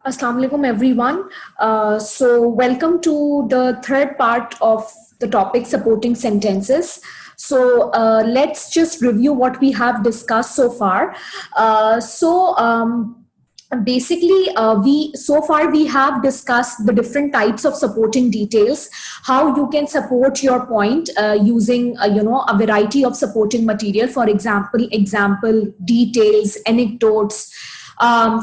Assalamu alaikum everyone. So welcome to the third part of the topic supporting sentences. So let's just review what we have discussed so far. Basically, we have discussed the different types of supporting details, how you can support your point using a variety of supporting material. For example, details, anecdotes,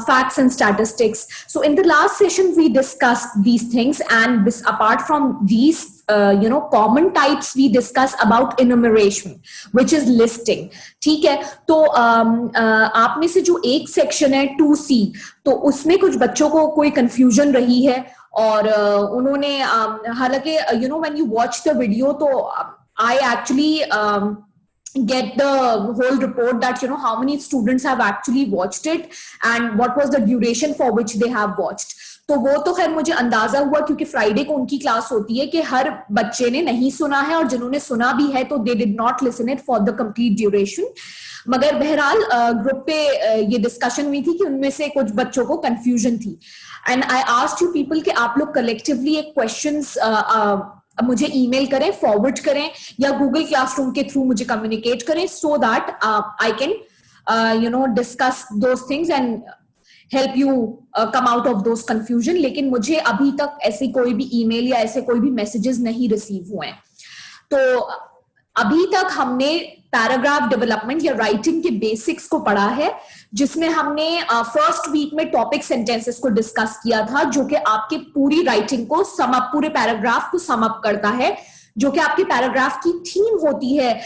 facts and statistics. So in the last session we discussed these things, and this, apart from these common types, we discuss about enumeration, which is listing. ठीक है, तो आप में से जो एक section है 2C, तो उसमें कुछ बच्चों को कोई कंफ्यूजन रही है, और उन्होंने हालांकि when you watch the video, तो I actually get the whole report that how many students have actually watched it and what was the duration for which they have watched. तो वो तो खैर मुझे अंदाजा हुआ, क्योंकि फ्राइडे को उनकी क्लास होती है, कि हर बच्चे ने नहीं सुना है, और जिन्होंने सुना भी है तो they did not listen it for the complete duration. मगर बहरहाल ग्रुप पे ये डिस्कशन हुई थी कि उनमें से कुछ बच्चों को कंफ्यूजन थी, and I asked you people कि आप लोग कलेक्टिवली एक क्वेश्चंस मुझे ईमेल करें, फॉरवर्ड करें, या गूगल क्लासरूम के थ्रू मुझे कम्युनिकेट करें, so that I can discuss those things and help you come out of those confusion. लेकिन मुझे अभी तक ऐसी कोई भी ईमेल या ऐसे कोई भी मैसेजेस नहीं रिसीव हुए हैं. तो अभी तक हमने पैराग्राफ डेवलपमेंट या राइटिंग के बेसिक्स को पढ़ा है, जिसमें हमने फर्स्ट वीक में टॉपिक सेंटेंसेस को डिस्कस किया था, जो कि आपके पूरी राइटिंग को पूरे पैराग्राफ को सम अप करता है, जो कि आपके पैराग्राफ की थीम होती है,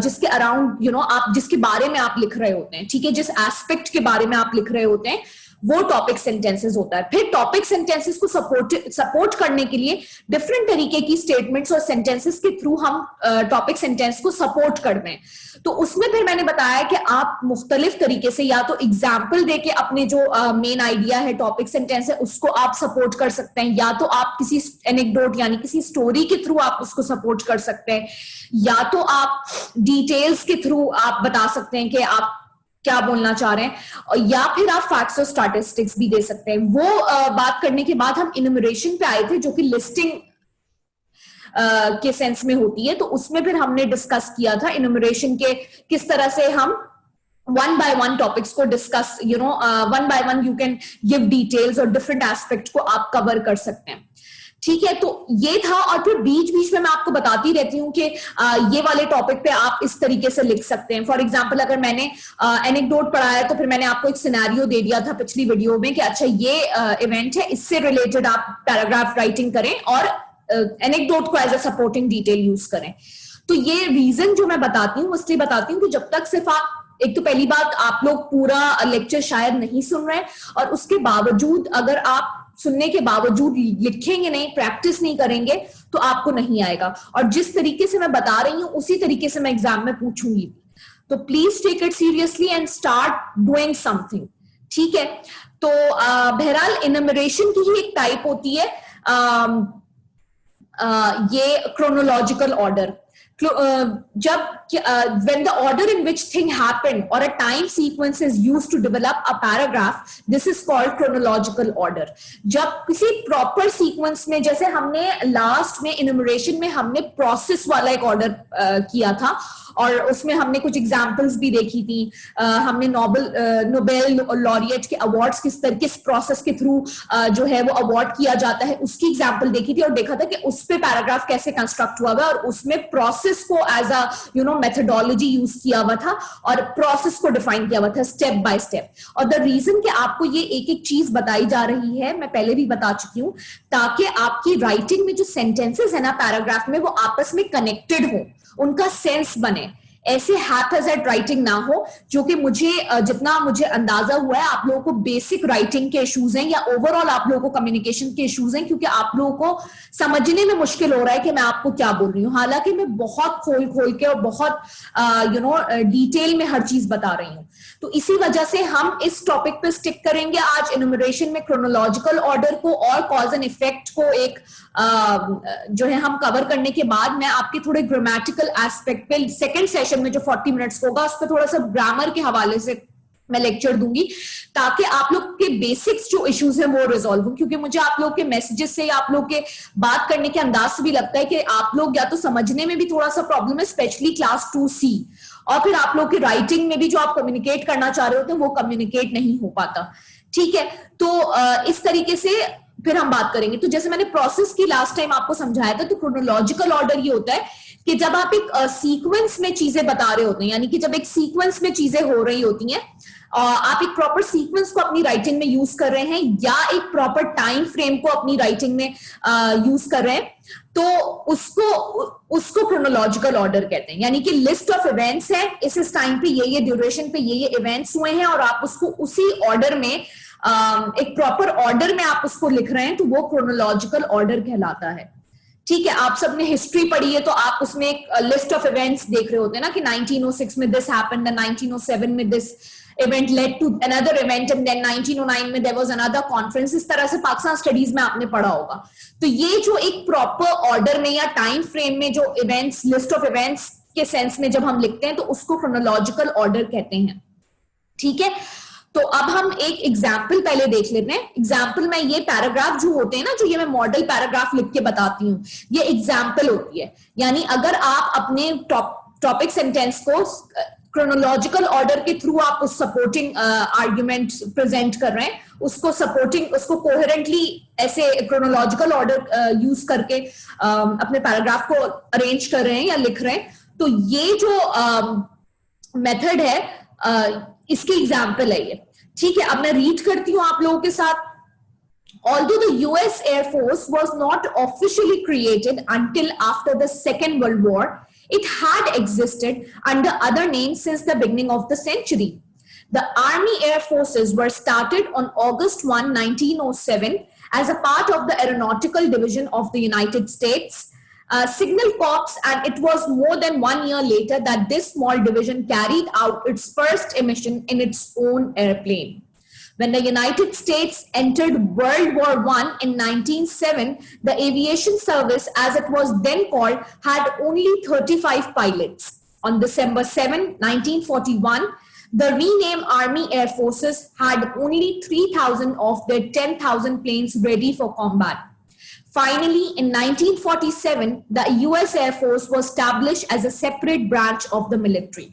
जिसके अराउंड आप जिसके बारे में आप लिख रहे होते हैं. ठीक है, जिस एस्पेक्ट के बारे में आप लिख रहे होते हैं वो टॉपिक सेंटेंसेस होता है. फिर टॉपिक सेंटेंसेस को सपोर्ट करने के लिए डिफरेंट तरीके की स्टेटमेंट्स और सेंटेंसेस के थ्रू हम टॉपिक सेंटेंस को सपोर्ट करते हैं. तो उसमें फिर मैंने बताया कि आप मुख्तलिफ तरीके से, या तो एग्जाम्पल देके अपने जो मेन आइडिया है टॉपिक सेंटेंस है उसको आप सपोर्ट कर सकते हैं, या तो आप किसी एनेक्डोट यानी किसी स्टोरी के थ्रू आप उसको सपोर्ट कर सकते हैं, या तो आप डिटेल्स के थ्रू आप बता सकते हैं कि आप क्या बोलना चाह रहे हैं, या फिर आप फैक्ट्स और स्टैटिस्टिक्स भी दे सकते हैं. वो बात करने के बाद हम इनुमरेशन पे आए थे, जो कि लिस्टिंग के सेंस में होती है. तो उसमें फिर हमने डिस्कस किया था इनुमरेशन के किस तरह से हम वन बाय वन टॉपिक्स को discuss, one by one you can give details और डिफरेंट एस्पेक्ट को आप कवर कर सकते हैं. ठीक है, तो ये था. और फिर बीच बीच में मैं आपको बताती रहती हूँ कि ये वाले टॉपिक पे आप इस तरीके से लिख सकते हैं. फॉर एग्जांपल, अगर मैंने एनेक्डोट पढ़ाया तो फिर मैंने आपको एक सिनेरियो दे दिया था पिछली वीडियो में कि अच्छा ये इवेंट है, इससे रिलेटेड आप पैराग्राफ राइटिंग करें और एनेक्डोट को as a supporting detail use करें. तो ये रीजन जो मैं बताती हूँ इसलिए बताती हूँ कि जब तक सिर्फ आप, एक तो पहली बात, आप लोग पूरा लेक्चर शायद नहीं सुन रहे हैं, और उसके बावजूद अगर आप सुनने के बावजूद लिखेंगे नहीं, प्रैक्टिस नहीं करेंगे, तो आपको नहीं आएगा. और जिस तरीके से मैं बता रही हूँ उसी तरीके से मैं एग्जाम में पूछूंगी. तो please take it seriously and start doing something. ठीक है, तो बहरहाल इनुमरेशन की ही एक टाइप होती है, ये क्रोनोलॉजिकल ऑर्डर. जब when the order in which thing happened or a time sequence is used to develop a paragraph, this is called chronological order. जब किसी proper sequence में, जैसे हमने लास्ट में इनुमरेशन में हमने प्रोसेस वाला एक ऑर्डर किया था, और उसमें हमने कुछ एग्जाम्पल्स भी देखी थी. हमने नोबेल लॉरिएट के अवार्ड्स किस प्रोसेस के थ्रू जो है वो अवार्ड किया जाता है उसकी एग्जाम्पल देखी थी, और देखा था कि उस पे पैराग्राफ कैसे कंस्ट्रक्ट हुआ हुआ, और उसमें प्रोसेस को एज अ मेथोडोलॉजी यूज किया हुआ था, और प्रोसेस को डिफाइन किया हुआ था स्टेप बाय स्टेप. और द रीजन कि आपको ये एक एक चीज बताई जा रही है, मैं पहले भी बता चुकी हूँ, ताकि आपकी राइटिंग में जो सेंटेंसेस है ना पैराग्राफ में, वो आपस में कनेक्टेड हो, उनका सेंस बने. ऐसे हैपहैज़र्ड राइटिंग ना हो, जो कि जितना मुझे अंदाजा हुआ है आप लोगों को बेसिक राइटिंग के इश्यूज हैं, या ओवरऑल आप लोगों को कम्युनिकेशन के इश्यूज हैं, क्योंकि आप लोगों को समझने में मुश्किल हो रहा है कि मैं आपको क्या बोल रही हूँ. हालांकि मैं बहुत खोल के और बहुत डिटेल में हर चीज बता रही हूँ. तो इसी वजह से हम इस टॉपिक पे स्टिक करेंगे आज, इनुमरेशन में क्रोनोलॉजिकल ऑर्डर को और कॉज एंड इफेक्ट को एक जो है हम कवर करने के बाद मैं आपके थोड़े ग्रामेटिकल एस्पेक्ट पे सेकंड सेशन में जो 40 मिनट्स होगा उस पर थोड़ा सा ग्रामर के हवाले से मैं लेक्चर दूंगी, ताकि आप लोग के बेसिक्स जो इश्यूज हैं वो रिजॉल्व हो, क्योंकि मुझे आप लोग के मैसेजेस से, आप लोग के बात करने के अंदाज से भी लगता है कि आप लोग या तो समझने में भी थोड़ा सा प्रॉब्लम है, स्पेशली क्लास 2C, और फिर आप लोग की राइटिंग में भी जो आप कम्युनिकेट करना चाह रहे होते हैं वो कम्युनिकेट नहीं हो पाता। ठीक है, तो इस तरीके से फिर हम बात करेंगे। तो जैसे मैंने प्रोसेस की लास्ट टाइम आपको समझाया था, तो क्रोनोलॉजिकल ऑर्डर ये होता है कि जब आप एक सीक्वेंस में चीजें बता रहे होते हैं, यानी कि जब एक सीक्वेंस में चीजें हो रही होती हैं, आप एक प्रॉपर सीक्वेंस को अपनी राइटिंग में यूज कर रहे हैं या एक प्रॉपर टाइम फ्रेम को अपनी राइटिंग में यूज कर रहे हैं, तो उसको क्रोनोलॉजिकल ऑर्डर कहते हैं। यानी कि लिस्ट ऑफ इवेंट्स है, इस टाइम पे ये ड्यूरेशन पे ये इवेंट्स हुए हैं, और आप उसको उसी ऑर्डर में एक प्रॉपर ऑर्डर में आप उसको लिख रहे हैं, तो वो क्रोनोलॉजिकल ऑर्डर कहलाता है। ठीक है, आप सबने हिस्ट्री पढ़ी है, तो आप उसमें एक लिस्ट ऑफ इवेंट्स देख रहे होते हैं ना, कि 1906 में दिस हैपेंड, 1907 में this event led to another event, and then 1909 में there was another conference। इस तरह से पाकिस्तान स्टडीज में आपने पढ़ा होगा। तो ये जो एक प्रॉपर ऑर्डर में या टाइम फ्रेम में जो इवेंट्स, लिस्ट ऑफ इवेंट्स के सेंस में जब हम लिखते हैं, तो उसको क्रोनोलॉजिकल ऑर्डर कहते हैं। ठीक है, तो अब हम एक एग्जाम्पल पहले देख लेते हैं। एग्जाम्पल में ये पैराग्राफ जो होते हैं ना, जो ये मैं मॉडल पैराग्राफ लिख के बताती हूँ, ये एग्जाम्पल होती है। यानी अगर आप अपने टॉपिक सेंटेंस को क्रोनोलॉजिकल ऑर्डर के थ्रू आप उस सपोर्टिंग आर्ग्यूमेंट प्रेजेंट कर रहे हैं, उसको कोहेरेंटली ऐसे क्रोनोलॉजिकल ऑर्डर यूज करके अपने पैराग्राफ को अरेंज कर रहे हैं या लिख रहे हैं, तो ये जो मेथड है, इसकी एग्जाम्पल है ये। ठीक है, अब मैं रीड करती हूं आप लोगों के साथ। Although the US Air Force was not officially created until after the Second World War, it had existed under other names since the beginning of the century. The Army Air Forces were started on August 1, 1907 as a part of the Aeronautical Division of the United States Signal Corps, and it was more than 1 year later that this small division carried out its first mission in its own airplane. When the United States entered World War I in 1907, the Aviation Service, as it was then called, had only 35 pilots. On December 7, 1941, the renamed Army Air Forces had only 3,000 of their 10,000 planes ready for combat. Finally, in 1947, the US Air Force was established as a separate branch of the military.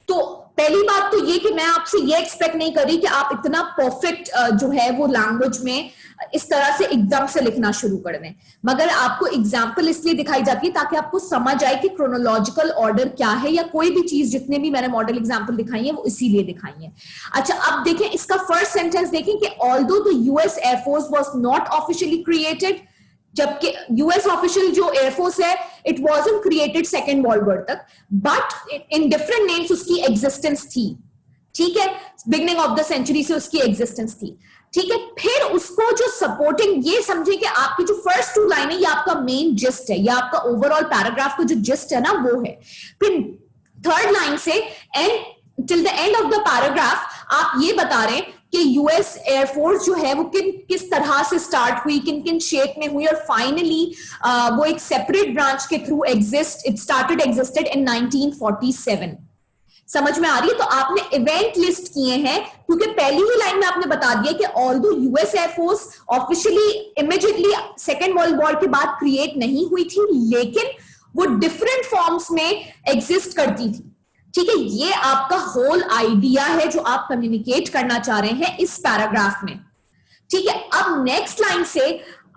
तो पहली बात तो ये कि मैं आपसे ये expect नहीं कर रही कि आप इतना परफेक्ट जो है वो लैंग्वेज में इस तरह से एकदम से लिखना शुरू कर दें, मगर आपको एग्जाम्पल इसलिए दिखाई जाती है ताकि आपको समझ आए कि क्रोनोलॉजिकल ऑर्डर क्या है, या कोई भी चीज, जितने भी मैंने मॉडल एग्जाम्पल दिखाई है वो इसीलिए दिखाई है। अच्छा, अब देखें इसका फर्स्ट सेंटेंस देखें कि although the US air force was not officially created, जबकि यूएस ऑफिशियल जो एयरफोर्स है it wasn't created second world war तक, बट इन डिफरेंट नेम्स उसकी एग्जिस्टेंस थी। ठीक है, बिगिनिंग ऑफ द सेंचुरी से उसकी एग्जिस्टेंस थी। ठीक है, फिर उसको जो सपोर्टिंग, ये समझे कि आपकी जो फर्स्ट 2 लाइन है ये आपका मेन जिस्ट है, या आपका ओवरऑल पैराग्राफ का जो जिस्ट है ना वो है। फिर थर्ड लाइन से and till the end of the paragraph आप ये बता रहे हैं कि यूएस एयरफोर्स जो है वो किस तरह से स्टार्ट हुई, किन किन शेप में हुई, और फाइनली वो एक सेपरेट ब्रांच के थ्रू एग्जिस्टेड इन 1947। समझ में आ रही है? तो आपने इवेंट लिस्ट किए हैं, क्योंकि पहली ही लाइन में आपने बता दिया कि although US air force officially immediately second world war के बाद क्रिएट नहीं हुई थी, लेकिन वो डिफरेंट फॉर्म्स में एग्जिस्ट करती थी। ठीक है, ये आपका होल आइडिया है जो आप कम्युनिकेट करना चाह रहे हैं इस पैराग्राफ में। ठीक है, अब नेक्स्ट लाइन से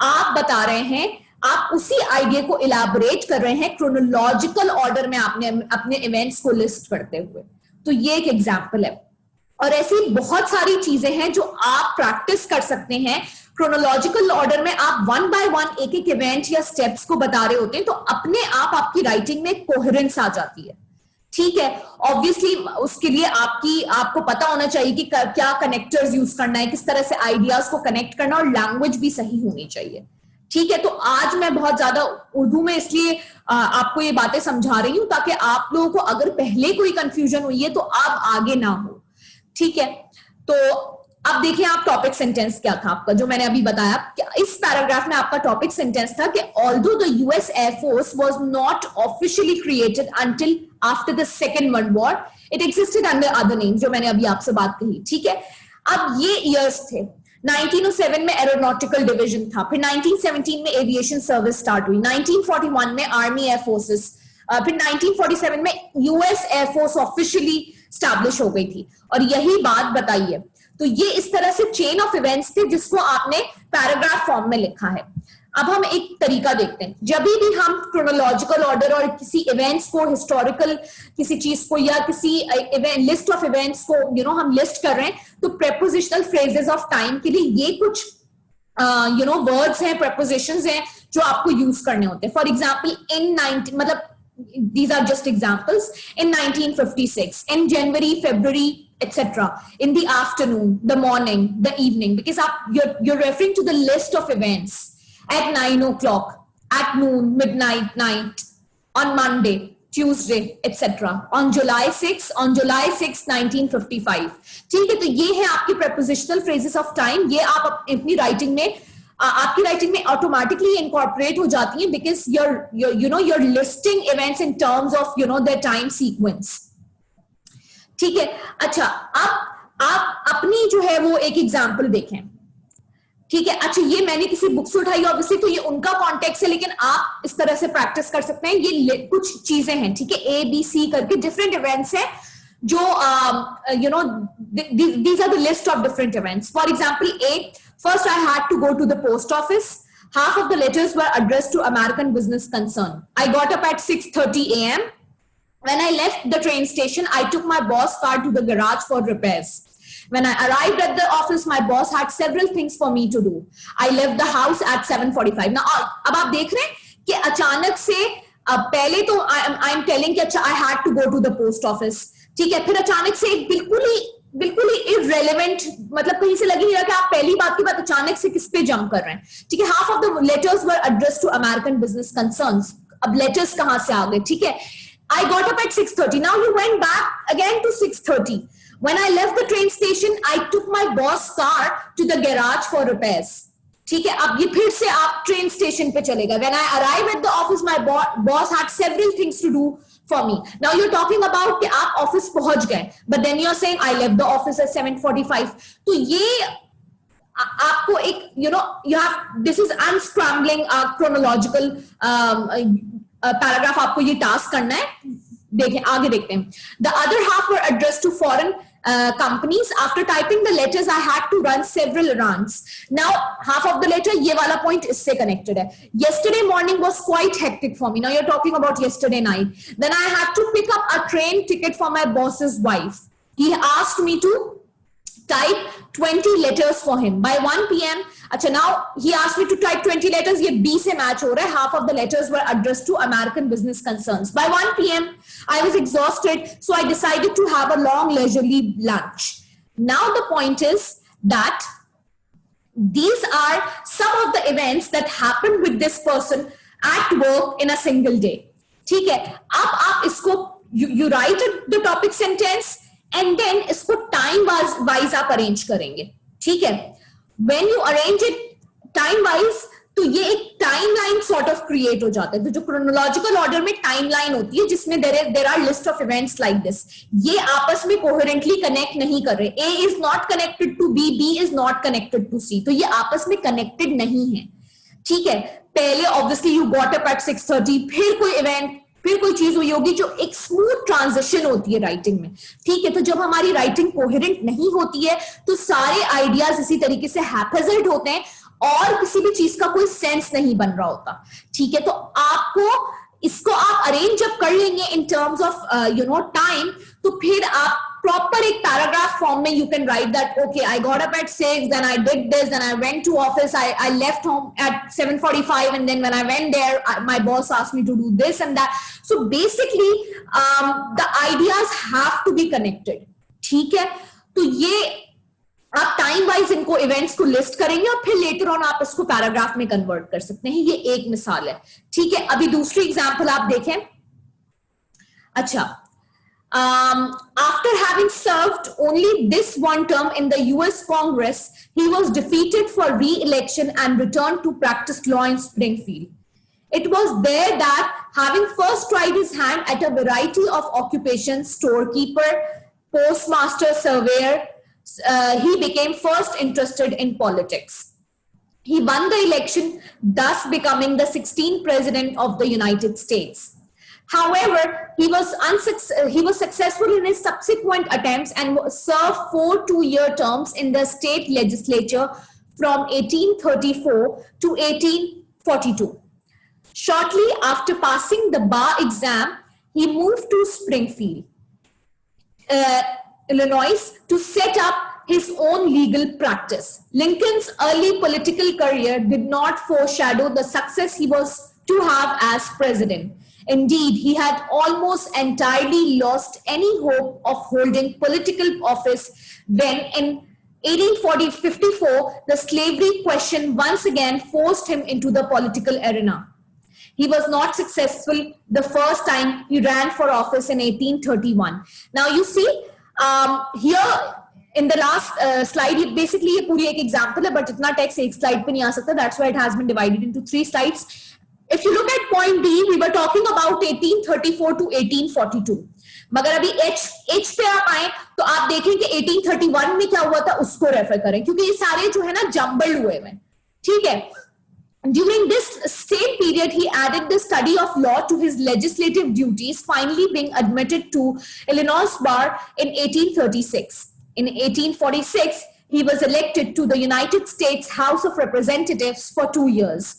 आप बता रहे हैं, आप उसी आइडिया को इलाबोरेट कर रहे हैं क्रोनोलॉजिकल ऑर्डर में आपने अपने इवेंट्स को लिस्ट करते हुए। तो ये एक एग्जांपल है, और ऐसी बहुत सारी चीजें हैं जो आप प्रैक्टिस कर सकते हैं। क्रोनोलॉजिकल ऑर्डर में आप 1 बाय 1 एक एक इवेंट या स्टेप्स को बता रहे होते हैं, तो अपने आप आपकी राइटिंग में कोहेरेंस आ जाती है। ठीक है, ऑब्वियसली उसके लिए आपको पता होना चाहिए कि क्या कनेक्टर्स यूज करना है, किस तरह से आइडियाज को कनेक्ट करना, और लैंग्वेज भी सही होनी चाहिए। ठीक है, तो आज मैं बहुत ज्यादा उर्दू में इसलिए आपको ये बातें समझा रही हूं ताकि आप लोगों को अगर पहले कोई कंफ्यूजन हुई है तो आप आगे ना हो। ठीक है, तो अब देखिए आप टॉपिक सेंटेंस क्या था आपका, जो मैंने अभी बताया। इस पैराग्राफ में आपका टॉपिक सेंटेंस था कि although the US air force was not officially created until after the second world war. It existed under other names, जो मैंने अभी आपसे बात कही, ठीक है. अब ये years थे. 1907 में एरोनॉटिकल डिवीजन था, फिर 1917 में एविएशन सर्विस स्टार्ट हुई, 1941 में आर्मी एयर फोर्सेस, फिर 1947 में यूएस एयरफोर्स ऑफिशियली स्टैब्लिश हो गई थी. और यही बात बताइए, तो ये इस तरह से चेन ऑफ इवेंट्स थे जिसको आपने पैराग्राफ फॉर्म में लिखा है. अब हम एक तरीका देखते हैं. जब भी हम क्रोनोलॉजिकल ऑर्डर और किसी इवेंट्स को, हिस्टोरिकल किसी चीज को या किसी लिस्ट ऑफ इवेंट्स को हम लिस्ट कर रहे हैं, तो प्रेपोजिशनल फ्रेजेस ऑफ टाइम के लिए ये कुछ वर्ड्स हैं, प्रेपोजिशंस हैं जो आपको यूज करने होते हैं. फॉर एग्जाम्पल इन 90, मतलब these are just examples. In 1956, in January, February, etc., in the afternoon, the morning, the evening, because you're referring to the list of events at 9 o'clock, at noon, midnight, night, on Monday, Tuesday, etc., on July 6, 1955. ठीक है, तो ये है आपकी prepositional phrases of time. ये आप अपनी writing में, आपकी राइटिंग में ऑटोमेटिकली इनकॉर्पोरेट हो जाती है, because you're listing events in terms of their time sequence. ठीक है. अच्छा, अब आप अपनी जो है वो एक एग्जांपल देखें. ठीक है. अच्छा, ये मैंने किसी बुक से उठाई ऑब्वियसली, तो ये उनका कॉन्टेक्स्ट है, लेकिन आप इस तरह से प्रैक्टिस कर सकते हैं. ये कुछ चीजें हैं, ठीक है, ABC करके डिफरेंट इवेंट्स हैं जो these are the list of different events. For example, first I had to go to the post office. Half of the letters were addressed to American business concern. I got up at 6:30 a.m. When I left the train station, I took my boss' car to the garage for repairs. When I arrived at the office, my boss had several things for me to do. I left the house at 7:45. Now, अब आप देख रहे हैं कि अचानक से पहले तो I'm telling कि अच्छा I had to go to the post office. ठीक है, फिर अचानक से बिल्कुल ही इररेलेवेंट, मतलब कहीं से लग ही रहा कि आप पहली बात की बात अचानक से किस पे जंप कर रहे हैं. ठीक है. Half of the letters were addressed to American business concerns. अब लेटर्स कहां से आ गए? ठीक है. I got up at 6:30. Now you went back again to 6:30. When I left the train station, I took my boss' car to the garage for repairs. ठीक है. अब ये फिर से आप ट्रेन स्टेशन पे चले गए. When I arrived at the office, my boss had several things to do for me. Now you're talking about कि आप ऑफिस पहुंच गए, but then you're saying I left the office at 7:45. तो ये आपको एक you have, this is unscrambling chronological paragraph. आपको ये टास्क करना है. देखें, आगे देखते हैं. The other half were addressed to foreign companies. After typing the letters, I had to run several errands. Now, half of the letter, ये वाला point इससे connected है. Yesterday morning was quite hectic for me. Now you're talking about yesterday night. Then I had to pick up a train ticket for my boss's wife. He asked me to type 20 letters for him by 1 p.m. अच्छा, now he asked me to type 20 letters. ये B से match हो रहा है. Half of the letters were addressed to American business concerns. By 1 p.m. I was exhausted, so I decided to have a long leisurely lunch. Now the point is that these are some of the events that happened with this person at work in a single day. ठीक है. अब आप इसको you write the topic sentence and then इसको time wise आप arrange करेंगे. ठीक है. When you arrange it time wise, तो ये एक टाइमलाइन सॉर्ट ऑफ क्रिएट हो जाता है. तो जो क्रोनोलॉजिकल ऑर्डर में टाइमलाइन होती है जिसमें there are list of events like this, ये आपस में कोहेरेंटली कनेक्ट नहीं कर रहे. A is not connected to B, B is not connected to C, तो ये आपस में कनेक्टेड नहीं है. ठीक है. पहले obviously you got up eight 6:30, फिर कोई इवेंट, फिर कोई चीज हुई होगी, जो एक स्मूथ ट्रांजिशन होती है राइटिंग में. ठीक है. तो जब हमारी राइटिंग कोहेरेंट नहीं होती है तो सारे आइडियाज इसी तरीके से हैपेजर्ड होते हैं और किसी भी चीज का कोई सेंस नहीं बन रहा होता. ठीक है. तो आपको इसको आप अरेंज जब कर लेंगे इन टर्म्स ऑफ टाइम, तो फिर आप प्रॉपर एक पैराग्राफ फॉर्म में you can write that okay I got up at 6, then I did this, then I went to office, I left home at 7:45 and then when I went there my boss asked me to do this and that. So basically the ideas have to be connected. ठीक है. तो ये आप time wise इनको events को list करेंगे और फिर लेटर ऑन आप इसको पैराग्राफ में कन्वर्ट कर सकते हैं. ये एक मिसाल है. ठीक है. अभी दूसरी एग्जांपल आप देखें. अच्छा, after having served only this one term in the US Congress, he was defeated for re-election and returned to practice law in Springfield. It was there that, having first tried his hand at a variety of occupations, storekeeper, postmaster, surveyor, he became first interested in politics. He won the election, thus becoming the 16th president of the United States. However, he was successful in his subsequent attempts and served 4 two-year terms in the state legislature from 1834 to 1842. Shortly after passing the bar exam, he moved to Springfield, Illinois, to set up his own legal practice. Lincoln's early political career did not foreshadow the success he was to have as president. Indeed, he had almost entirely lost any hope of holding political office when in 1854, the slavery question once again forced him into the political arena. He was not successful the first time he ran for office in 1831. Now you see, here in the last slide, basically ये पूरी एक example है, but इतना text एक slide पे नहीं आ सकता. That's why it has been divided into 3 slides. If you look at point B, we were talking about 1834 to 1842. मगर अभी H पे आप आए तो आप देखें कि 1831 में क्या हुआ था, उसको रेफर करें, क्योंकि ये सारे जो है ना जम्बल्ड हुए हैं. ठीक है. During this same period, he added the study of law to his legislative duties, finally being admitted to Illinois bar in 1836. In 1846, he was elected to the United States House of Representatives for 2 years.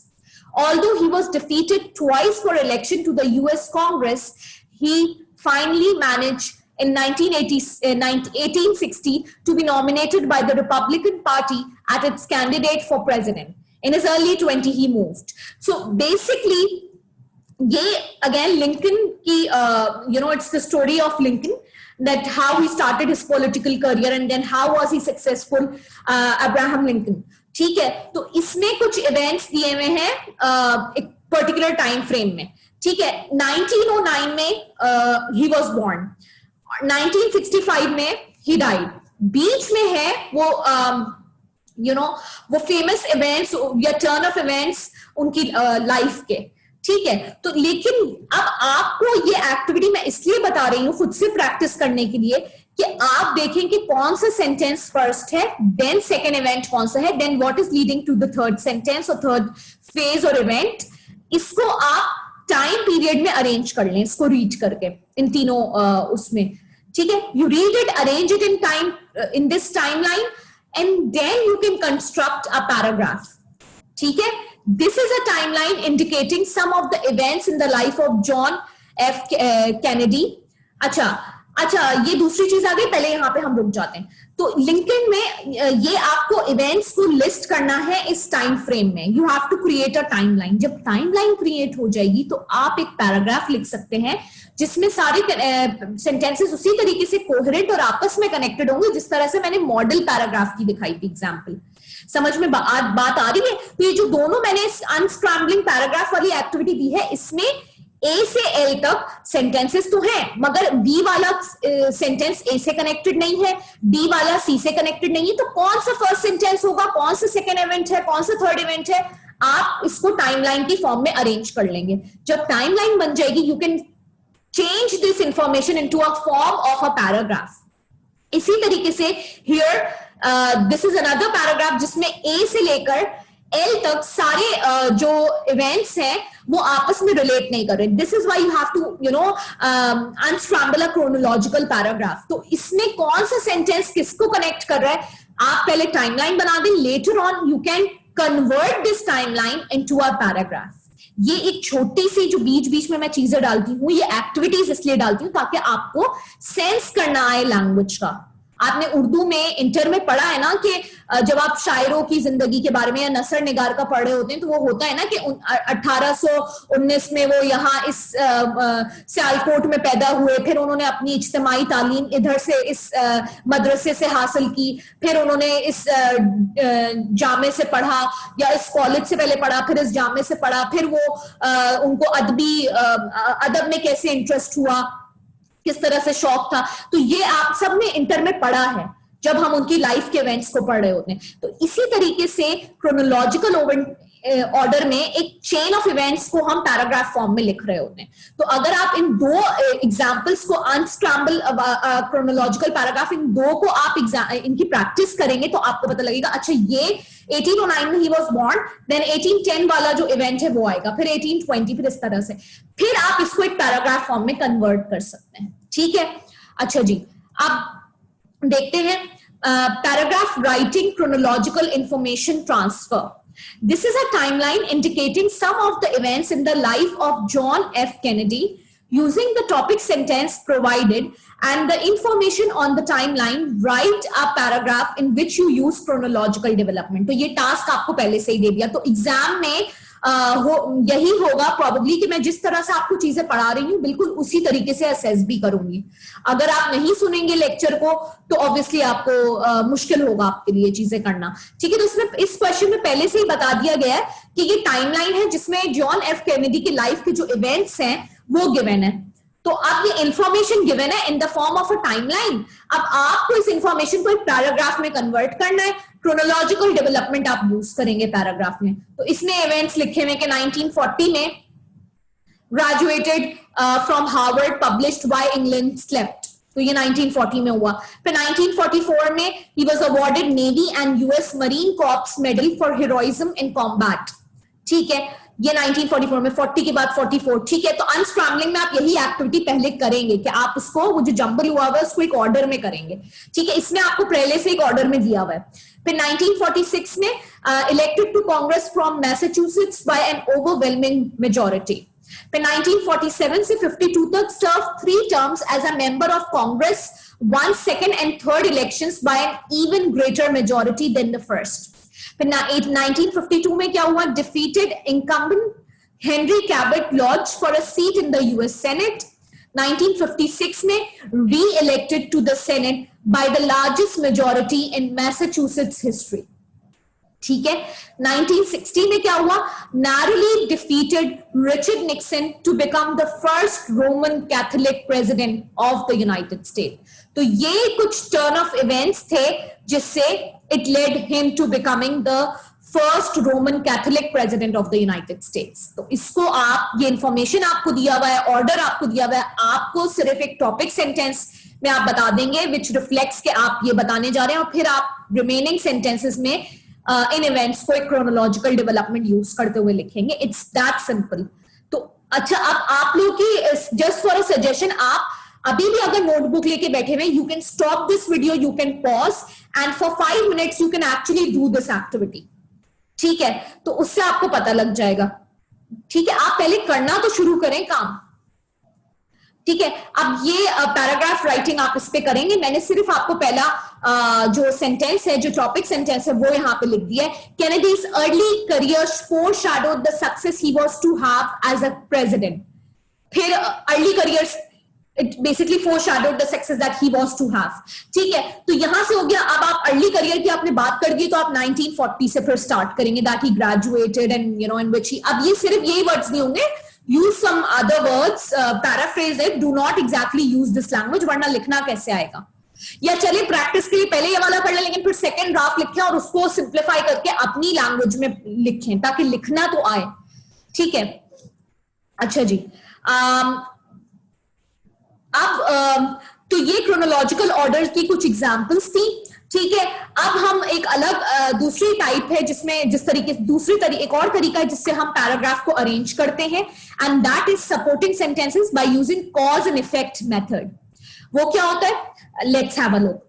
Although he was defeated twice for election to the US Congress, he finally managed in 1860 to be nominated by the Republican Party as its candidate for president. In his early 20s, he moved. So basically, again, Lincoln, it's the story of Lincoln, that how he started his political career and then how was he successful, Abraham Lincoln. ठीक है, तो इसमें कुछ events दिए हुए हैं एक particular time frame में. ठीक है, 1909 में ही वाज बोर्न, 1965 में ही डाइड. बीच में है वो वो फेमस इवेंट्स या टर्न ऑफ इवेंट्स उनकी लाइफ के. ठीक है, तो लेकिन अब आपको ये एक्टिविटी मैं इसलिए बता रही हूँ खुद से प्रैक्टिस करने के लिए कि आप देखें कि कौन सा सेंटेंस फर्स्ट है, देन सेकेंड इवेंट कौन सा है, then what is leading to the third sentence और थर्ड फेज और इवेंट. इसको आप टाइम पीरियड में अरेंज कर लें, इसको रीड करके इन तीनों उसमें. ठीक है, you read it, arrange it in time, in this timeline, and then you can construct a paragraph. ठीक है, this is a timeline indicating some of the events in the life of John F. Kennedy. अच्छा, ये दूसरी चीज आ गई, पहले यहाँ पे हम रुक जाते हैं. तो लिंकन में ये आपको इवेंट्स को लिस्ट करना है इस टाइम फ्रेम में. You have to create a timeline. जब टाइमलाइन क्रिएट हो जाएगी तो आप एक पैराग्राफ लिख सकते हैं जिसमें सारे सेंटेंसेस उसी तरीके से कोहेरेंट और आपस में कनेक्टेड होंगे जिस तरह से मैंने मॉडल पैराग्राफ की दिखाई थी एग्जाम्पल. समझ में बात आ रही है? तो ये जो दोनों मैंने अनस्क्रैम्बलिंग पैराग्राफ वाली एक्टिविटी दी है, इसमें ए से एल तक सेंटेंसेस तो हैं, मगर बी वाला सेंटेंस ए से कनेक्टेड नहीं है, डी वाला सी से कनेक्टेड नहीं है. तो कौन सा फर्स्ट सेंटेंस होगा, कौन सा सेकेंड इवेंट है, कौन सा थर्ड इवेंट है, आप इसको टाइमलाइन की फॉर्म में अरेंज कर लेंगे. जब टाइमलाइन बन जाएगी, you can change this information into a form of a paragraph. इसी तरीके से here this is another paragraph जिसमें ए से लेकर एल तक सारे जो इवेंट्स हैं वो आपस में रिलेट नहीं कर रहे. This is why you have to unscramble a chronological paragraph. तो इसमें कौन सा सेंटेंस किसको कनेक्ट कर रहा है, आप पहले टाइमलाइन बना दें, later on you can convert this timeline into a paragraph. ये एक छोटी सी जो बीच बीच में मैं चीजें डालती हूँ, ये एक्टिविटीज इसलिए डालती हूँ ताकि आपको सेंस करना आए लैंग्वेज का. आपने उर्दू में इंटर में पढ़ा है ना कि जब आप शायरों की जिंदगी के बारे में या नसर निगार का पढ़ रहे होते हैं तो वो होता है ना कि 1819 में वो यहाँ इस सियालकोट में पैदा हुए, फिर उन्होंने अपनी इज्तिमाई तालीम इधर से इस मदरसे से हासिल की, फिर उन्होंने इस जामे से पढ़ा या इस कॉलेज से पहले पढ़ा, फिर इस जामे से पढ़ा, फिर वो उनको अदब में कैसे इंटरेस्ट हुआ, किस तरह से शौक था. तो ये आप सब ने इंटर में पढ़ा है जब हम उनकी लाइफ के इवेंट्स को पढ़ रहे होते हैं. तो इसी तरीके से क्रोनोलॉजिकल ऑर्डर में एक चेन ऑफ इवेंट्स को हम पैराग्राफ फॉर्म में लिख रहे होते हैं। तो अगर आप इन दो एग्जांपल्स को अनस्क्रैम्बल क्रोनोलॉजिकल पैराग्राफ, इन दो को आप इनकी प्रैक्टिस करेंगे तो आपको पता लगेगा अच्छा ये 1809 में ही वाज बोर्न, देन 1810 वाला जो इवेंट है वो आएगा, फिर 1820, फिर इस तरह से फिर आप इसको एक पैराग्राफ फॉर्म में कन्वर्ट कर सकते हैं। ठीक है, अच्छा जी, अब देखते हैं paragraph writing chronological information transfer. This is a timeline indicating some of the events in the life of John F. Kennedy using the topic sentence provided and the information on the timeline. Write a paragraph in which you use chronological development. तो ये task आपको पहले से ही दे दिया, तो exam में यही होगा प्रॉब्ली कि मैं जिस तरह से आपको चीजें पढ़ा रही हूँ बिल्कुल उसी तरीके से असेस भी करूंगी। अगर आप नहीं सुनेंगे लेक्चर को तो ऑब्वियसली आपको मुश्किल होगा आपके लिए चीजें करना। ठीक है, तो इसमें इस क्वेश्चन में पहले से ही बता दिया गया है कि ये टाइमलाइन है जिसमें जॉन एफ कैनेडी की लाइफ के जो इवेंट्स हैं वो गिवन है। तो अब ये इंफॉर्मेशन गिवन है in the form of a timeline. अब आपको इस इंफॉर्मेशन को एक पैराग्राफ में कन्वर्ट करना है, क्रोनोलॉजिकल डेवलपमेंट आप यूज करेंगे पैराग्राफ में। तो इसमें इवेंट्स लिखे हुए कि 1940 में graduated from Harvard, published why England slept, तो ये 1940 में हुआ। फिर 1944 में he was awarded navy and US marine corps medal for heroism in combat. ठीक है, ये 1944 में, 40 के बाद 44। ठीक है, तो अनस्क्रैम्बलिंग में आप यही एक्टिविटी पहले करेंगे कि आप उसको वो जो जंबल हुआ हुआ है उसको एक ऑर्डर में करेंगे। ठीक है, इसमें आपको पहले से एक ऑर्डर में दिया हुआ है। फिर 1946 में elected to Congress from Massachusetts by an overwhelming majority. फिर 1947 से 52 तक serve 3 terms as a member of Congress, one second and third elections by an even greater majority than the first. फिर 1952 में क्या हुआ, defeated incumbent Henry Cabot Lodge for a seat in the US Senate. 1956 में reelected to the Senate by the largest majority in Massachusetts history. ठीक है, 1960 में क्या हुआ, नैरोली defeated Richard Nixon to become the first Roman Catholic president of the United States. तो ये कुछ टर्न ऑफ इवेंट्स थे जिससे it led him to becoming the first Roman Catholic president of the United States. तो इसको आप, ये information आपको दिया हुआ है, ऑर्डर आपको दिया हुआ है, आपको सिर्फ एक टॉपिक सेंटेंस में आप बता देंगे विच रिफ्लेक्ट्स के आप ये बताने जा रहे हैं, और फिर आप रिमेनिंग सेंटेंसेस में इन इवेंट्स को एक क्रोनोलॉजिकल डेवलपमेंट यूज करते हुए लिखेंगे। It's that simple. तो अच्छा, अब आप लोग की जस्ट फॉर अ सजेशन, आप अभी भी अगर नोटबुक लेके बैठे हुए, you can stop this video, you can pause and for 5 minutes you can actually do this activity. ठीक है, तो उससे आपको पता लग जाएगा। ठीक है, आप पहले करना तो शुरू करें काम। ठीक है, अब ये पैराग्राफ राइटिंग आप इस पे करेंगे। मैंने सिर्फ आपको पहला जो सेंटेंस है, जो टॉपिक सेंटेंस है, वो यहाँ पे लिख दिया है। Kennedy's early career foreshadowed the success he was to have as a president. फिर early career it basically foreshadowed the success that he was to have. ठीक है, तो यहां से हो गया। अब आप अर्ली करियर की आपने बात कर दी, तो आप 1940 से फिर स्टार्ट करेंगे, that he graduated and you know in which he, अब ये सिर्फ यही वर्ड्स नहीं होंगे, use some other words, paraphrase it, do not exactly use this language, वरना लिखना कैसे आएगा। या चले प्रैक्टिस के लिए पहले ये वाला पढ़ लें, लेकिन फिर सेकंड ड्राफ्ट लिखें और उसको सिंप्लीफाई करके अपनी लैंग्वेज में लिखें ताकि लिखना तो आए। ठीक है, अच्छा जी, अब तो ये क्रोनोलॉजिकल ऑर्डर की कुछ एग्जांपल्स थी। ठीक है, अब हम एक अलग दूसरी टाइप है जिसमें जिस तरीके एक और तरीका है जिससे हम पैराग्राफ को अरेंज करते हैं, and that is supporting sentences by using cause and effect method. वो क्या होता है, let's have a look.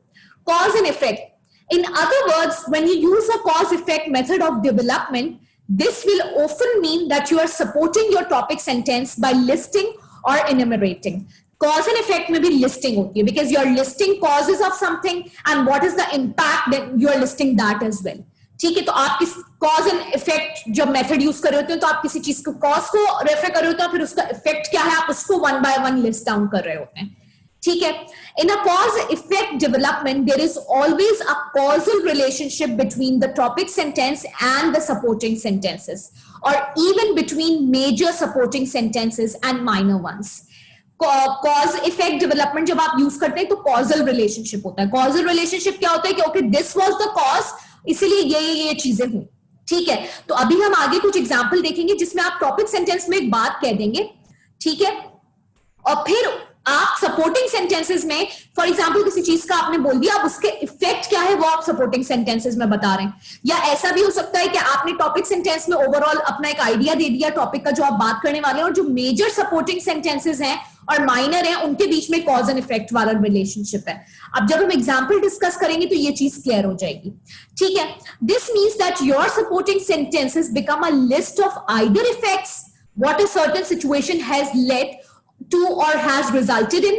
Cause and effect, in other words, when you use a cause effect method of development, this will often mean that you are supporting your topic sentence by listing or enumerating. Cause and effect में भी listing होती है, because you are listing causes of something and what is the impact, then you are listing that as well. ठीक है, तो आप किस cause and effect जब मेथड यूज कर रहे होते हैं तो आप किसी चीज को cause को रेफर कर रहे होते हैं, फिर उसका इफेक्ट क्या है आप उसको one by one list down कर रहे होते हैं। ठीक है, in a cause effect development there is always a causal relationship between the topic sentence and the supporting sentences, or even between major supporting sentences and minor ones. Cause effect development जब आप use करते हैं तो causal relationship होता है। Causal relationship क्या होता है कि okay this was the cause, इसीलिए ये चीजें हुई। ठीक है, तो अभी हम आगे कुछ एग्जाम्पल देखेंगे जिसमें आप टॉपिक सेंटेंस में एक बात कह देंगे, ठीक है, और फिर आप सपोर्टिंग सेंटेंसेस में फॉर एग्जांपल किसी चीज का आपने बोल दिया, अब उसके इफेक्ट क्या है वो आप सपोर्टिंग सेंटेंसेस में बता रहे हैं। या ऐसा भी हो सकता है कि आपने टॉपिक सेंटेंस में ओवरऑल अपना एक आइडिया दे दिया टॉपिक का जो आप बात करने वाले हैं, और जो मेजर सपोर्टिंग सेंटेंसेस हैं और माइनर है उनके बीच में कॉज एंड इफेक्ट वाला रिलेशनशिप है। अब जब हम एग्जाम्पल डिस्कस करेंगे तो ये चीज क्लियर हो जाएगी, ठीक है। This means that your supporting sentences become a list of either effects what a certain situation has lead to or has resulted in,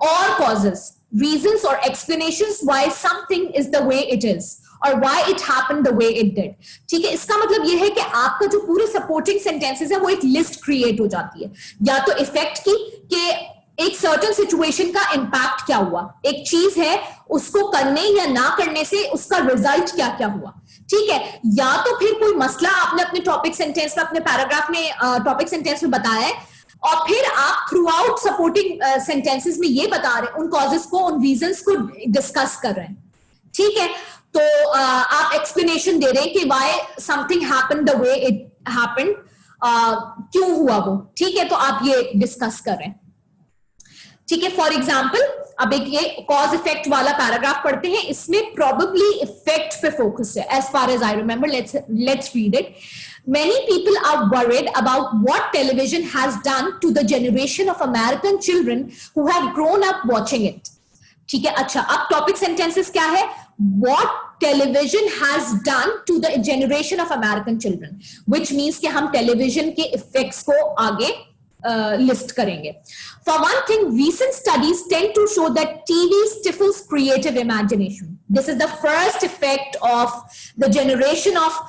or causes, reasons or explanations why something is the way it is or why it happened the way it did, ठीक है। इसका मतलब यह है कि आपका जो पूरे सपोर्टिंग सेंटेंसेस है वो एक लिस्ट क्रिएट हो जाती है, या तो इफेक्ट की कि एक सर्टेन सिचुएशन का इंपैक्ट क्या हुआ, एक चीज है उसको करने या ना करने से उसका रिजल्ट क्या क्या हुआ, ठीक है, या तो फिर कोई मसला आपने अपने टॉपिक सेंटेंस में अपने पैराग्राफ में टॉपिक सेंटेंस में बताया है, और फिर आप थ्रू आउट सपोर्टिंग सेंटेंसेस में ये बता रहे हैं, उन कॉजेस को उन रीजंस को डिस्कस कर रहे हैं, ठीक है। तो आप एक्सप्लेनेशन दे रहे हैं कि why something happened the way it happened, क्यों हुआ वो, ठीक है, तो आप ये डिस्कस कर रहे हैं, ठीक है। फॉर एग्जाम्पल अब एक ये कॉज इफेक्ट वाला पैराग्राफ पढ़ते हैं, इसमें प्रोबेबली इफेक्ट पे फोकस है as far as I remember, let's read it. Many people are worried about what television has done to the generation of American children who have grown up watching it. ठीक है, अच्छा, अब topic sentences क्या है? What television has done to the generation of American children, which means कि हम television के effects को आगे लिस्ट करेंगे. For one thing, recent studies tend to show that TV stifles creative imagination. This is the first effect of the generation of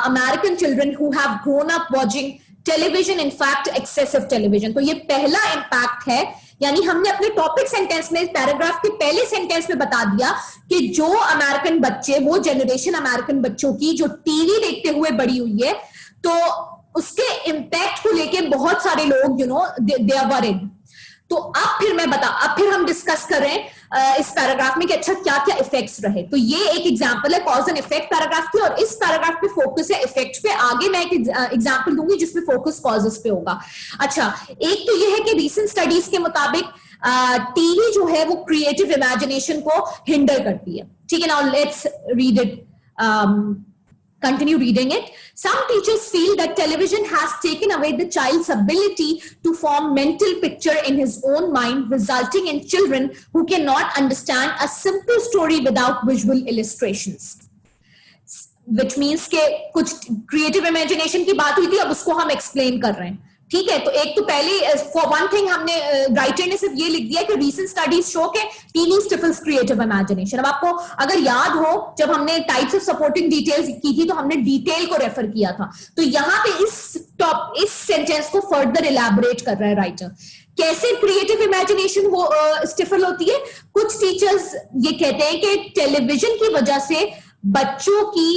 American children who have grown up watching television, in fact excessive television. तो ये पहला impact है, यानी हमने अपने topic sentence में paragraph के पहले सेंटेंस में बता दिया कि जो अमेरिकन बच्चे, वो जनरेशन अमेरिकन बच्चों की जो टीवी देखते हुए बड़ी हुई है, तो उसके इम्पैक्ट को लेके बहुत सारे लोग दे आर वरीड. तो अब फिर हम डिस्कस कर रहे हैं इस पैराग्राफ में कि अच्छा क्या क्या इफेक्ट्स रहे. तो ये एक एग्जांपल है कॉज एंड इफेक्ट पैराग्राफ की, और इस पैराग्राफ पे फोकस है इफेक्ट पे. आगे मैं एक एग्जांपल दूंगी जिसमें फोकस कॉजेस पे होगा. अच्छा, एक तो ये है कि रीसेंट स्टडीज के मुताबिक टीवी जो है वो क्रिएटिव इमेजिनेशन को हिंडर करती है. ठीक है, now let's read it. Continue reading it. Some teachers feel that television has taken away the child's ability to form mental picture in his own mind, resulting in children who cannot understand a simple story without visual illustrations. Which means कि कुछ creative imagination की बात हुई थी, अब उसको हम explain कर रहे हैं. ठीक है, तो एक तो पहले फॉर वन थिंग हमने राइटर ने सिर्फ ये लिख दिया कि रीसेंट स्टडीज शो के टीवी स्टिफल्स क्रिएटिव इमेजिनेशन. अब आपको अगर याद हो, जब हमने टाइप्स ऑफ सपोर्टिंग डिटेल्स की थी तो हमने डिटेल को रेफर किया था. तो यहाँ पे इस सेंटेंस को फर्दर इलैबोरेट कर रहा है राइटर. कैसे क्रिएटिव इमेजिनेशन वो स्टिफल होती है? कुछ टीचर्स ये कहते हैं कि टेलीविजन की वजह से बच्चों की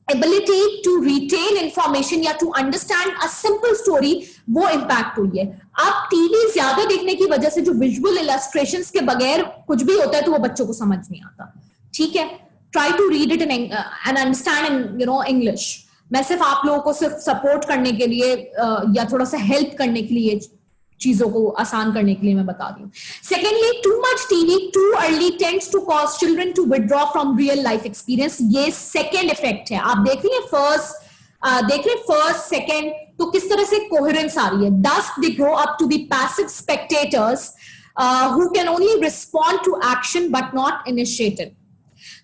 ability to retain information या to understand a simple story वो इम्पैक्ट हुई है. अब टीवी ज्यादा देखने की वजह से जो विजुअल इलस्ट्रेशंस के बगैर कुछ भी होता है तो वो बच्चों को समझ नहीं आता. ठीक है, try to read it in and understand in English. मैं सिर्फ आप लोगों को सिर्फ सपोर्ट करने के लिए या थोड़ा सा हेल्प करने के लिए, चीजों को आसान करने के लिए मैं बता रही हूँ. Secondly, too much TV too early tends to cause children to withdraw from real life experience. ये सेकेंड इफेक्ट है. आप देख रही हैं फर्स्ट सेकेंड, तो किस तरह से कोहेरेंस आ रही है. Thus they grow up to be passive spectators who can only respond to action but not initiative.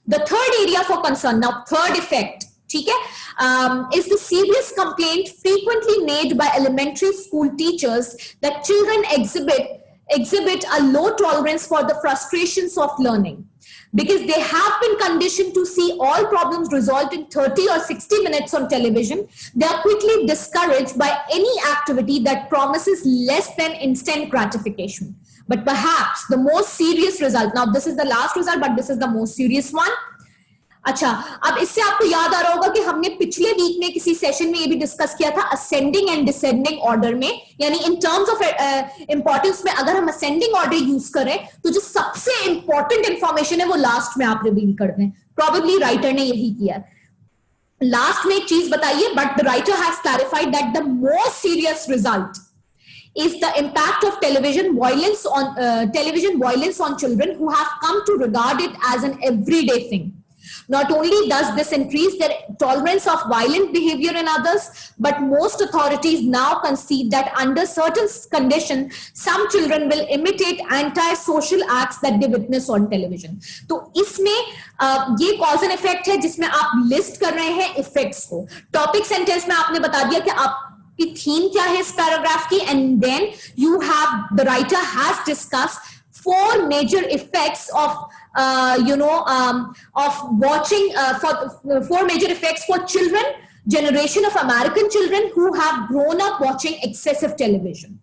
The third area for concern, now third effect, ठीक है, is the serious complaint frequently made by elementary school teachers that children exhibit a low tolerance for the frustrations of learning. Because they have been conditioned to see all problems resolved in 30 or 60 minutes on television, they are quickly discouraged by any activity that promises less than instant gratification. But perhaps the most serious result, now this is the last result, but this is the most serious one. अच्छा, अब इससे आपको याद आ रहा होगा कि हमने पिछले वीक में किसी सेशन में ये भी डिस्कस किया था असेंडिंग एंड डिसेंडिंग ऑर्डर में, यानी इन टर्म्स ऑफ इंपॉर्टेंस में अगर हम असेंडिंग ऑर्डर यूज करें तो जो सबसे इंपॉर्टेंट इंफॉर्मेशन है वो लास्ट में आप रिवील कर दें. प्रोबेबली राइटर ने यही किया. लास्ट में एक चीज बताइए, but the writer has clarified that the most serious result is the impact of television violence on children who have come to regard it as an everyday thing. Not only does this increase their tolerance of violent behavior in others, but most authorities now concede that under certain conditions, some children will imitate anti-social acts that they witness on television. तो इसमें ये cause and effect है जिसमें आप list कर रहे हैं effects को. Topic sentence में आपने बता दिया कि आप की थीम क्या है इस पैराग्राफ की, and then you have the writer has discussed 4 major effects of of watching, 4 major effects for children, generation of American children who have grown up watching excessive television.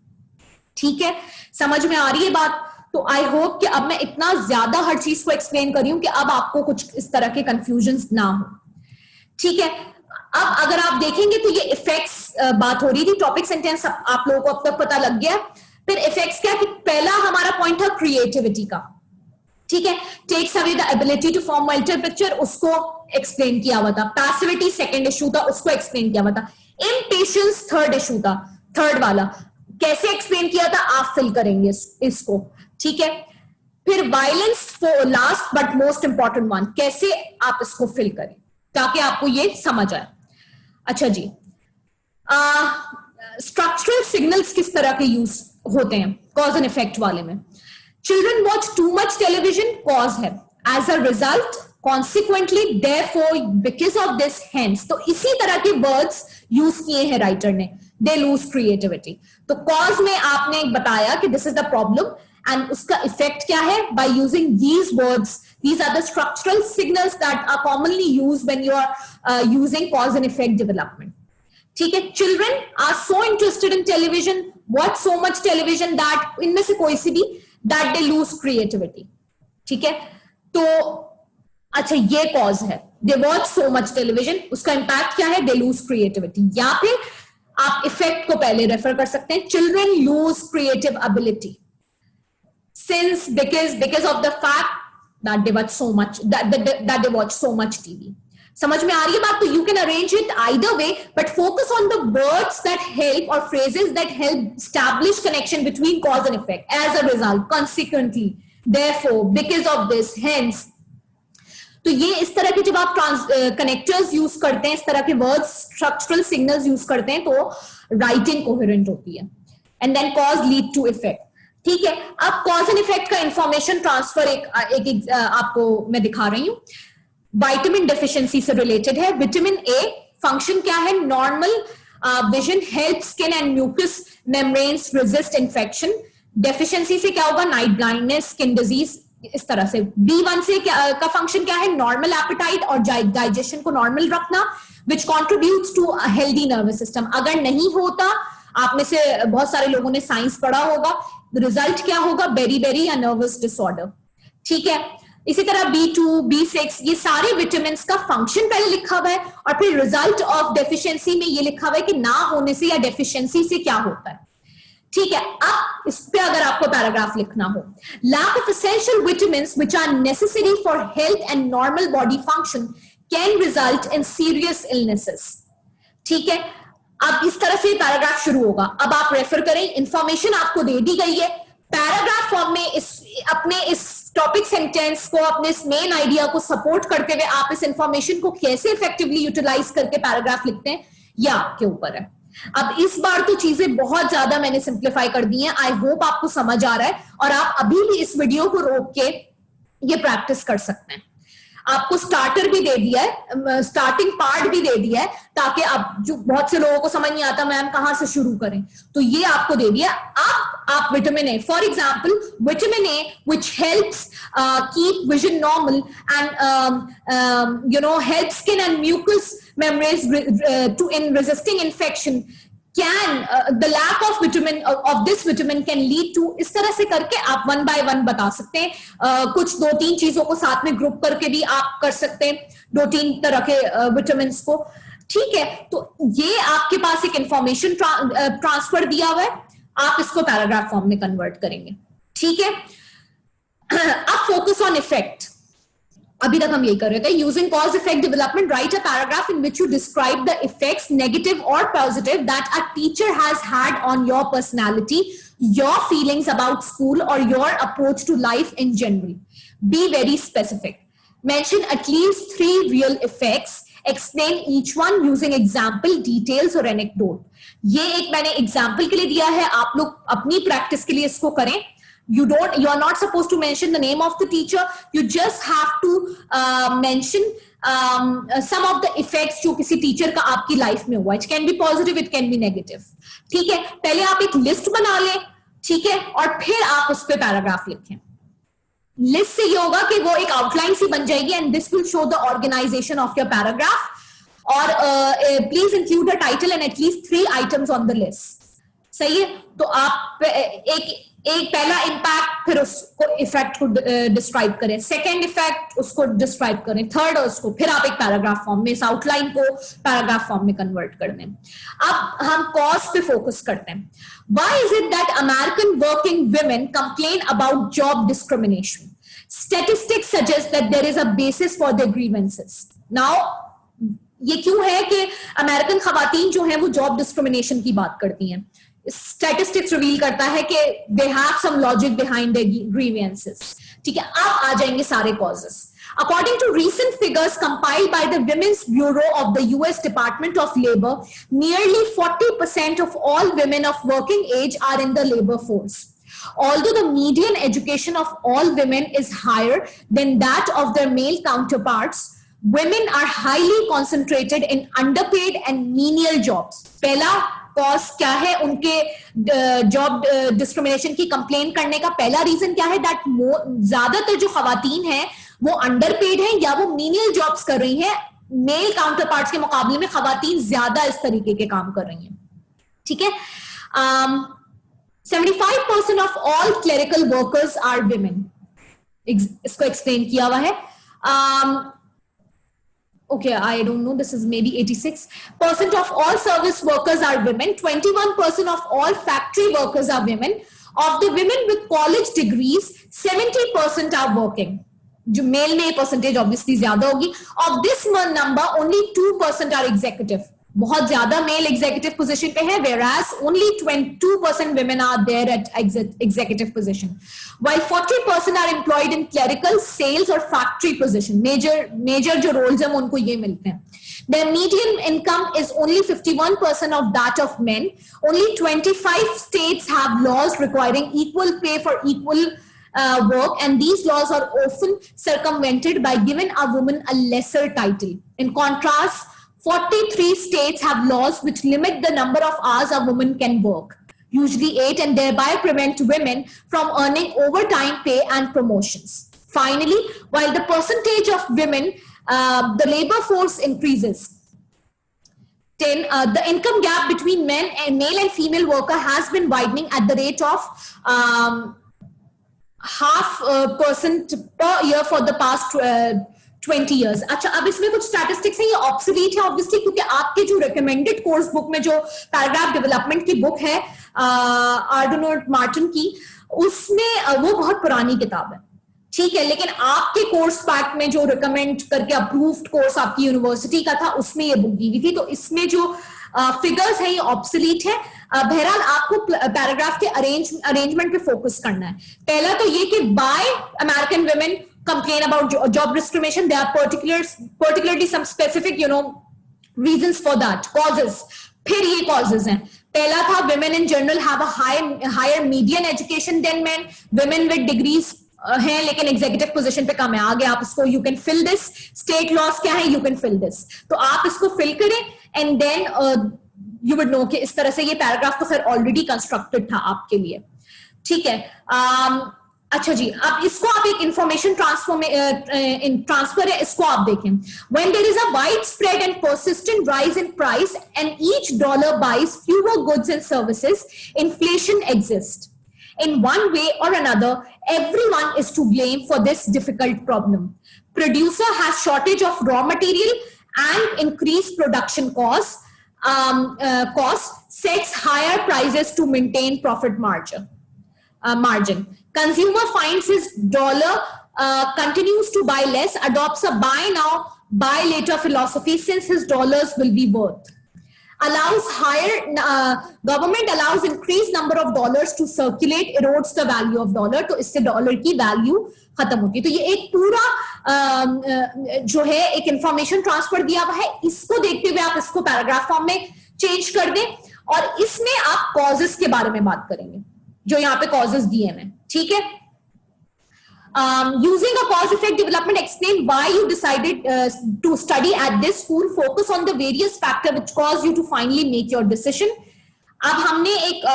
ठीक है, समझ में आ रही है बात? तो आई होप कि अब मैं इतना ज्यादा हर चीज को एक्सप्लेन कर रही हूं कि अब आपको कुछ इस तरह के कंफ्यूजन ना हो. ठीक है, अब अगर आप देखेंगे तो ये इफेक्ट्स बात हो रही थी. टॉपिक सेंटेंस आप लोगों को अब तक पता लग गया. फिर इफेक्ट्स क्या, कि पहला हमारा पॉइंट था क्रिएटिविटी का. ठीक है, takes away the ability to form multiple picture, उसको एक्सप्लेन किया हुआ था. पैसिविटी सेकंड इशू था, उसको एक्सप्लेन किया हुआ था. इम्पेशंस थर्ड इशू था, थर्ड वाला कैसे एक्सप्लेन किया था, आप फिल करेंगे इसको. ठीक है, फिर violence for last but most important one, कैसे आप इसको फिल करें ताकि आपको ये समझ आए. अच्छा जी, स्ट्रक्चरल सिग्नल्स किस तरह के यूज होते हैं कॉज एंड इफेक्ट वाले में. Children watch too much television, cause है. As a result, consequently, therefore, because of this, hence. तो इसी तरह के वर्ड्स यूज किए हैं राइटर ने. They lose creativity. तो कॉज में आपने बताया कि this is the problem, and उसका इफेक्ट क्या है, by using these words. These are the structural signals that are commonly used when you are using cause and effect development. ठीक है, children are so interested in television, watch so much television that इनमें से कोई सी भी, that they lose creativity. ठीक है, तो अच्छा ये cause है, they watch so much television, उसका impact क्या है, they lose creativity. या फिर आप effect को पहले रेफर कर सकते हैं, children lose creative ability since because of the fact that they watch so much, that they watch so much TV. समझ में आ रही है बात? तो you can arrange it either way, but focus on the words that help or phrases that help establish connection between cause and effect. As a result, consequently, therefore, because of this, hence. तो ये इस तरह के जब आप connectors use करते हैं, इस तरह के वर्ड्स, स्ट्रक्चरल सिग्नल्स यूज करते हैं, तो राइटिंग कोहेरेंट होती है. And then cause lead to effect. ठीक है, अब कॉज एंड इफेक्ट का इंफॉर्मेशन ट्रांसफर एक आपको मैं दिखा रही हूं. विटामिन डेफिशिएंसी से रिलेटेड है. विटामिन ए फंक्शन क्या है, normal vision, help skin and mucus membranes resist infection. Deficiency से क्या होगा, नाइट ब्लाइंडनेस, स्किन डिजीज, इस तरह से. B1 से का फंक्शन क्या है, नॉर्मल एपेटाइट और डाइजेशन को नॉर्मल रखना, which contributes to healthy nervous system. अगर नहीं होता, आप में से बहुत सारे लोगों ने साइंस पढ़ा होगा, रिजल्ट क्या होगा, बेरी या नर्वस डिसऑर्डर. ठीक है, इसी तरह B2, B6, ये सारे विटामिन का फंक्शन पहले लिखा हुआ है, और फिर रिजल्ट ऑफ डेफिशिएंसी में ये लिखा हुआ है कि ना होने से या डेफिशिएंसी से क्या होता है. ठीक है, अब इस पे अगर आपको पैराग्राफ लिखना हो, lack of essential vitamins which are necessary for health and normal body function can result in serious illnesses. ठीक है, अब इस तरह से पैराग्राफ शुरू होगा. अब आप रेफर करें, इंफॉर्मेशन आपको दे दी गई है पैराग्राफ फॉर्म में. अपने इस टॉपिक सेंटेंस को, अपने इस मेन आइडिया को सपोर्ट करते हुए आप इस इंफॉर्मेशन को कैसे इफेक्टिवली यूटिलाइज करके पैराग्राफ लिखते हैं, यह आपके ऊपर है. अब इस बार तो चीजें बहुत ज्यादा मैंने सिंप्लीफाई कर दी हैं. आई होप आपको समझ आ रहा है, और आप अभी भी इस वीडियो को रोक के ये प्रैक्टिस कर सकते हैं. आपको स्टार्टर भी दे दिया है, स्टार्टिंग पार्ट भी दे दिया है, ताकि आप, जो बहुत से लोगों को समझ नहीं आता मैम कहां से शुरू करें, तो ये आपको दे दिया. आप vitamin A, for example vitamin A which helps keep vision normal and help skin and mucus membranes to in resisting infection, the lack of this vitamin can lead to, इस तरह से करके आप 1 by 1 बता सकते हैं. कुछ 2-3 चीजों को साथ में ग्रुप करके भी आप कर सकते हैं, 2-3 तरह के विटामिन को. ठीक है, तो ये आपके पास एक इंफॉर्मेशन ट्रांसफर दिया हुआ है, आप इसको पैराग्राफ फॉर्म में कन्वर्ट करेंगे. ठीक है, अब फोकस ऑन इफेक्ट. अभी तक हम यही कर रहे थे. Using cause effect development, write a paragraph in which you describe the effects, negative or positive, that a teacher has had on your personality, your feelings about school, or your approach to life in general. Be very specific. Mention at least 3 real effects. Explain each one using example, details or anecdote. ये एक मैंने example के लिए दिया है, आप लोग अपनी प्रैक्टिस के लिए इसको करें. You are not supposed to mention the name of the teacher. You just have to mention some of the effects जो किसी टीचर का आपकी लाइफ में हुआ. It can be positive, it can be negative. ठीक है, पहले आप एक लिस्ट बना लें, ठीक है, और फिर आप उस पर पैराग्राफ लिखें. लिस्ट से ये होगा कि वो एक आउटलाइन सी बन जाएगी, and this will show the organisation of your paragraph. और please include a title and at least 3 items on the list. सही है, तो आप एक पहला इम्पैक्ट, फिर उसको इफेक्ट को डिस्क्राइब करें, सेकंड इफेक्ट उसको डिस्क्राइब करें, थर्ड उसको, फिर आप एक पैराग्राफ फॉर्म में इस आउटलाइन को पैराग्राफ फॉर्म में कन्वर्ट कर दें. अब हम कॉज पे फोकस करते हैं. Why is it that American working women complain about job discrimination? Statistics suggest that there is a basis for their grievances. Now, ये क्यों है कि अमेरिकन खवातीन जो हैं वो जॉब डिस्क्रिमिनेशन की बात करती हैं? स्टैटिस्टिक्स रिवील करता है कि they have some logic behind their grievances. ठीक है, अब आ जाएंगे सारे causes. According to recent figures compiled by the Women's Bureau of the US Department of Labor, nearly 40% of all women of working age are in the labor force. Although the median education of all women is higher than that of their male counterparts, women are highly concentrated in underpaid and menial jobs. पहला cause क्या है उनके job discrimination की complain करने का? पहला reason क्या है? दैट ज्यादातर जो खवातीन हैं वो अंडरपेड हैं या वो मीनियल जॉब्स कर रही हैं. मेल काउंटर पार्ट्स के मुकाबले में खवातीन ज्यादा इस तरीके के काम कर रही हैं. ठीक है, 75% of all clerical workers are women. इसको एक्सप्लेन किया हुआ है. Okay, I don't know, this is maybe 86% of all service workers are women. 21% of all factory workers are women. Of the women with college degrees, 70% are working. जो mail में percentage obviously ज्यादा होगी. Of this number, only 2% are executive. बहुत ज्यादा mail executive position पे है, whereas only 22% women are there at executive position, while 40% are employed in clerical, sales और factory position. Major जो roles हैं उनको ये मिलते हैं. Their median income is only 51% of that of men. Only 25 states have laws requiring equal pay for equal work, and these laws are often circumvented by giving a woman a lesser title. In contrast, 43 states have laws which limit the number of hours a woman can work, usually 8, and thereby prevent women from earning overtime pay and promotions. Finally, while the percentage of women, the labor force increases, the income gap between male and female worker has been widening at the rate of 0.5% per year for the past 20 years. अच्छा, अब इसमें कुछ statistics हैं, ये obsolete है obviously, क्योंकि आपके जो रिकमेंडेड कोर्स बुक में जो पैराग्राफ डेवलपमेंट की बुक है आर्डोनोट मार्टिन की, उसमें वो बहुत पुरानी किताब है. ठीक है, लेकिन आपके कोर्स पैक में जो रिकमेंड करके अप्रूव्ड कोर्स आपकी यूनिवर्सिटी का था उसमें ये बुक दी हुई थी, तो इसमें जो फिगर्स है ये ऑब्सोलीट है. बहरहाल आपको पैराग्राफ के अरेंजमेंट पे फोकस करना है. पहला तो ये कि bye American women complain about job discrimination, there are particularly some specific reasons for that, causes. फिर ये causes हैं. पहला था women in general have a higher median education than men. Women with degrees हैं लेकिन executive position पे कम है. आगे आप इसको you can fill this. State laws क्या है? You can fill this. तो आप इसको fill करें and then you would know कि इस तरह से ये paragraph तो खैर already constructed था आपके लिए. ठीक है. अच्छा जी, अब इसको आप एक इंफॉर्मेशन ट्रांसफर है, इसको आप देखें. When there is a widespread and persistent rise in price and each dollar buys fewer goods and services, inflation exists. In one way or another, everyone is to blame for this difficult problem. Producer has shortage of raw material and increased production costs. Sets higher prices to maintain profit margin. Consumer finds his dollar continues to buy less, adopts a buy now, buy later philosophy since his dollars will be worth. Allows government allows increased number of dollars to circulate, erodes the value of dollar. तो इससे dollar की value खत्म होती है. तो ये एक पूरा जो है एक इंफॉर्मेशन ट्रांसफर दिया हुआ है. इसको देखते हुए आप इसको पैराग्राफ फॉर्म में चेंज कर दें और इसमें आप कॉजेस के बारे में बात करेंगे जो यहाँ पे कॉजेस दिए हैं. ठीक है. Using a cause-effect development, explain why you decided to study at this school. Focus on the various factors which caused you to finally make your decision. अब हमने एक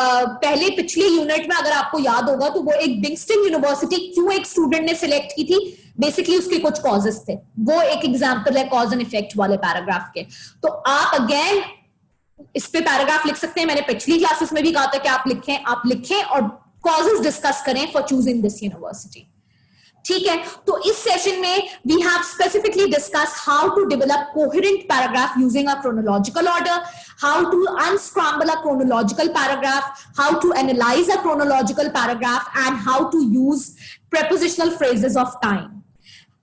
पहले पिछले यूनिट में अगर आपको याद होगा तो वो एक बिंगस्टन यूनिवर्सिटी क्यों एक स्टूडेंट ने सिलेक्ट की थी. बेसिकली उसके कुछ कॉजेस थे. वो एक एग्जाम्पल है कॉज एंड इफेक्ट वाले पैराग्राफ के. तो आप अगेन इस पे पैराग्राफ लिख सकते हैं. मैंने पिछली क्लासेस में भी कहा था कि आप लिखें और कॉजेस डिस्कस करें फॉर चूजिंग दिस यूनिवर्सिटी. ठीक है. तो इस सेशन में we have specifically discuss how to develop coherent paragraph using a chronological order, how to unscramble a chronological paragraph, how to analyse a chronological paragraph and how to use prepositional phrases of time.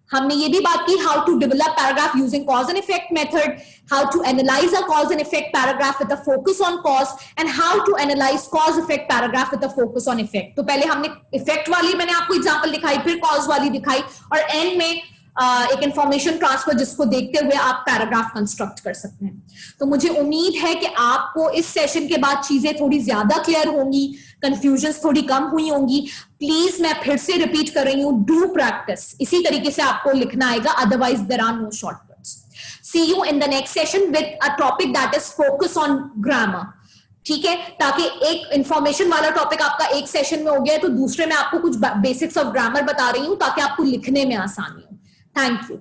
हमने ये भी बात की how to develop paragraph using cause and effect method, how to analyse a cause and effect paragraph with a focus on cause and how to analyse cause effect paragraph with a focus on effect. तो पहले हमने effect वाली मैंने आपको example दिखाई, फिर cause वाली दिखाई और एंड में एक इंफॉर्मेशन ट्रांसफर जिसको देखते हुए आप पैराग्राफ कंस्ट्रक्ट कर सकते हैं. तो मुझे उम्मीद है कि आपको इस सेशन के बाद चीजें थोड़ी ज्यादा क्लियर होंगी, कंफ्यूजन्स थोड़ी कम हुई होंगी. प्लीज मैं फिर से रिपीट कर रही हूं, डू प्रैक्टिस. इसी तरीके से आपको लिखना आएगा, otherwise there are no shortcuts. See you in the next session with a topic that is focus on grammar. ठीक है. ताकि एक इंफॉर्मेशन वाला टॉपिक आपका एक सेशन में हो गया है तो दूसरे में आपको कुछ बेसिक्स ऑफ ग्रामर बता रही हूं ताकि आपको लिखने में आसानी हो. Thank you.